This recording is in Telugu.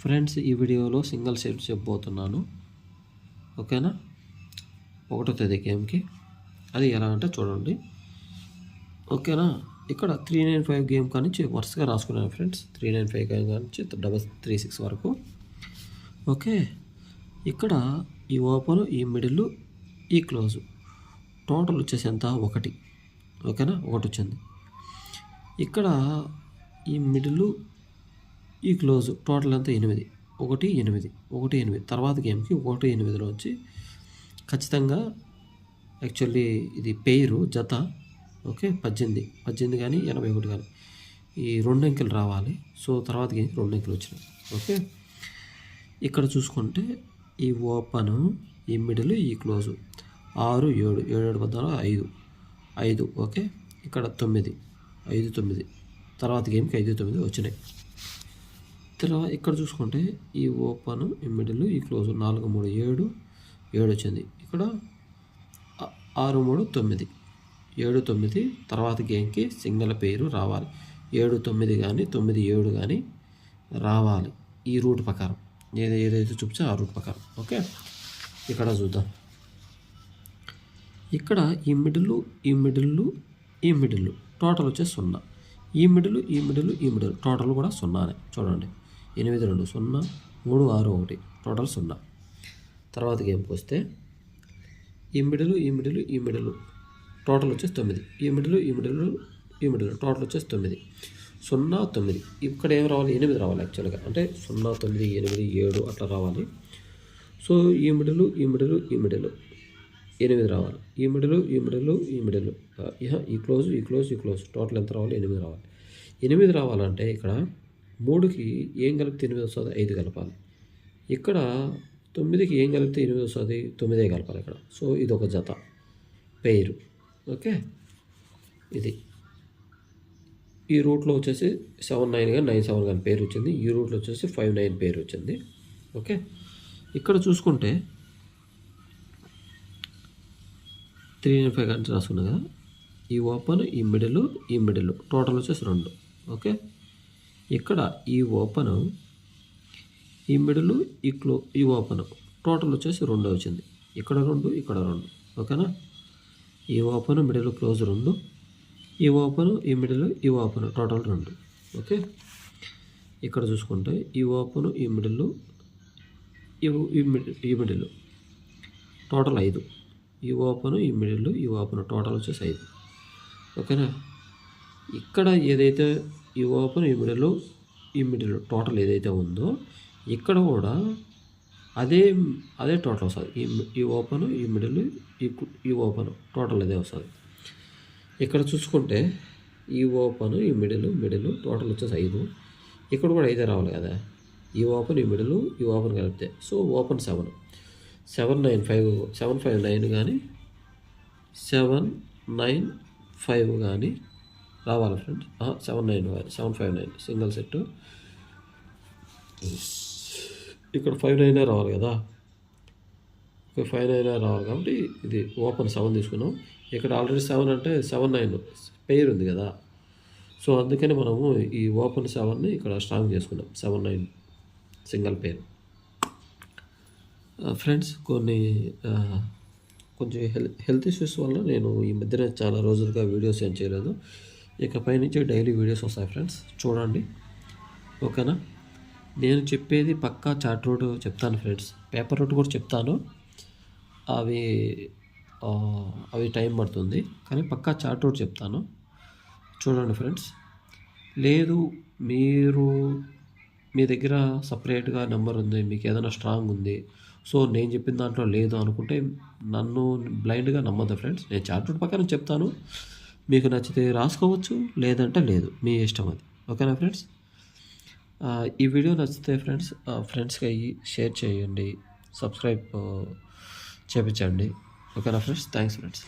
ఫ్రెండ్స్, ఈ వీడియోలో సింగిల్ సెట్ చెప్పబోతున్నాను. ఓకేనా? 1వ తేదీ గేమ్కి అది ఎలా అంటే చూడండి. ఓకేనా? ఇక్కడ 395 గేమ్ కానించి వరుసగా రాసుకున్నాను ఫ్రెండ్స్. 395 గేమ్ కానించి 36 వరకు. ఓకే, ఇక్కడ ఈ ఓపెన్, ఈ మిడిల్, ఈ క్లోజ్ టోటల్ వచ్చేసి ఎంత? 1. ఓకేనా? 1 వచ్చింది. ఇక్కడ ఈ మిడిల్, ఈ క్లోజ్ టోటల్ అంతా 8. 1 8 1 8. తర్వాత గేమ్కి 1 8లో వచ్చి ఖచ్చితంగా యాక్చువల్లీ ఇది పేరు జత. ఓకే, 18 కానీ 81 కానీ ఈ 2 అంకెలు రావాలి. సో తర్వాత గేమ్కి 2 అంకెలు వచ్చినాయి. ఓకే, ఇక్కడ చూసుకుంటే ఈ ఓపెన్, ఈ మిడిల్, ఈ క్లోజు 6 7 7 14 5. ఓకే, ఇక్కడ 9 5 9. తర్వాత గేమ్కి 5 9 వచ్చినాయి. తర్వాత ఇక్కడ చూసుకుంటే ఈ ఓపెన్, ఈ మిడిల్, ఈ క్లోజ్ 4 3 7 7 వచ్చింది. ఇక్కడ 6 3 9 7 9. తర్వాత గేమ్కి సింగిల్ పేరు రావాలి. 7 9 కానీ 9 7 కానీ రావాలి. ఈ రూట్ ప్రకారం ఏదైతే చూపించా ఆ రూట్ ప్రకారం. ఓకే, ఇక్కడ చూద్దాం. ఇక్కడ ఈ మిడిల్, ఈ మిడిల్, ఈ మిడిల్ టోటల్ వచ్చేసి 0. ఈ మిడిల్, ఈ మిడిల్, ఈ మిడిల్ టోటల్ కూడా 0నే. చూడండి, 8 2 0 3 6 1 టోటల్ 0. తర్వాత గేమ్కి వస్తే ఈ మిడిల్, ఈ మిడిల్, ఈ మిడిల్ టోటల్ వచ్చేసి 9. ఈ మిడిల్, ఈ మిడిల్, ఈ మిడిల్ టోటల్ వచ్చేసి 9 0 9. ఇక్కడ ఏం రావాలి? 8 రావాలి యాక్చువల్గా. అంటే 0 9 8 7 అట్లా రావాలి. సో ఈ మిడిల్, ఈ మిడిల్, ఈ మిడిల్ 8 రావాలి. ఈ మిడిల్, ఈ మిడిల్, ఈ మిడిల్, ఈ క్లోజ్, ఈ క్లోజ్, ఈ క్లోజ్ టోటల్ ఎంత రావాలి? 8 రావాలి. 8 రావాలంటే ఇక్కడ 3కి ఏం కలిపితే 8 వస్తుంది? 5 కలపాలి. ఇక్కడ 9కి ఏం కలిపితే 8 వస్తుంది? 9 కలపాలి ఇక్కడ. సో ఇది ఒక జత పేరు. ఓకే, ఇది ఈ రూట్లో వచ్చేసి 7 9 కానీ 9 7 కానీ పేరు వచ్చింది. ఈ రూట్లో వచ్చేసి 5 9 పేరు వచ్చింది. ఓకే, ఇక్కడ చూసుకుంటే 395 కానీ రాసుకున్నా కదా. ఈ ఓపెన్, ఈ మిడిల్, ఈ మిడిల్ టోటల్ వచ్చేసి 2. ఓకే, ఇక్కడ ఈ ఓపెన్, ఈ మిడిల్, ఈ ఓపెన్ టోటల్ వచ్చేసి 2 వచ్చింది. ఇక్కడ 2 ఇక్కడ 2. ఓకేనా? ఈ ఓపెన్, మిడిల్, క్లోజ్ 2. ఈ ఓపెన్, ఈ మిడిల్, ఈ ఓపెన్ టోటల్ 2. ఓకే, ఇక్కడ చూసుకుంటే ఈ ఓపెన్, ఈ మిడిల్, ఈ మిడిల్ టోటల్ 5. ఈ ఓపెన్, ఈ మిడిల్, ఈ ఓపెన్ టోటల్ వచ్చేసి 5. ఓకేనా? ఇక్కడ ఏదైతే ఈ ఓపెన్, ఈ మిడిల్, ఈ మిడిల్ టోటల్ ఏదైతే ఉందో ఇక్కడ కూడా అదే టోటల్ వస్తుంది. ఈ ఓపెన్, ఈ మిడిల్, ఈ ఓపెన్ టోటల్ అదే వస్తుంది. ఇక్కడ చూసుకుంటే ఈ ఓపెన్, ఈ మిడిల్ టోటల్ వచ్చేసి 5. ఇక్కడ కూడా 5 రావాలి కదా. ఈ ఓపెన్, ఈ మిడిల్, ఈ ఓపెన్ కలిపితే సో ఓపెన్ 7 7 9 5 7 5 9 కానీ 7 9 5 కానీ రావాలి ఫ్రెండ్స్. 7 9 7 5 9 single set. ఇక్కడ 5 9 రావాలి కదా. 5 9 రావాలి కాబట్టి ఇది ఓపెన్ 7 తీసుకున్నాం. ఇక్కడ ఆల్రెడీ 7 అంటే 7 9 పేరు ఉంది కదా. సో అందుకని మనము ఈ ఓపెన్ 7ని ఇక్కడ స్ట్రాంగ్ చేసుకున్నాం. 7 9 సింగిల్ పేరు. ఫ్రెండ్స్, కొంచెం హెల్త్ ఇష్యూస్ వల్ల నేను ఈ మధ్యన చాలా రోజులుగా వీడియోస్ ఏం చేయలేదు. ఇకపై నుంచి డైలీ వీడియోస్ వస్తాయి ఫ్రెండ్స్, చూడండి. ఓకేనా? నేను చెప్పేది పక్కా చార్ట్ రూట్ చెప్తాను ఫ్రెండ్స్. పేపర్ రూట్ కూడా చెప్తాను. అవి టైం పడుతుంది, కానీ పక్కా చార్ట్ రూట్ చెప్తాను. చూడండి ఫ్రెండ్స్. లేదు మీరు మీ దగ్గర సపరేట్గా నెంబర్ ఉంది, మీకు ఏదైనా స్ట్రాంగ్ ఉంది, సో నేను చెప్పిన దాంట్లో లేదు అనుకుంటే నన్ను బ్లైండ్గా నమ్మద్దు ఫ్రెండ్స్. నేను చార్ట్ రూట్ ప్రకారం చెప్తాను. మీకు నచ్చితే రాసుకోవచ్చు, లేదంటే లేదు, మీ ఇష్టం అది. ఓకేనా ఫ్రెండ్స్? ఈ వీడియో నచ్చితే ఫ్రెండ్స్కి షేర్ చేయండి, సబ్స్క్రైబ్ చేయించండి. ఓకేనా ఫ్రెండ్స్? Thanks friends.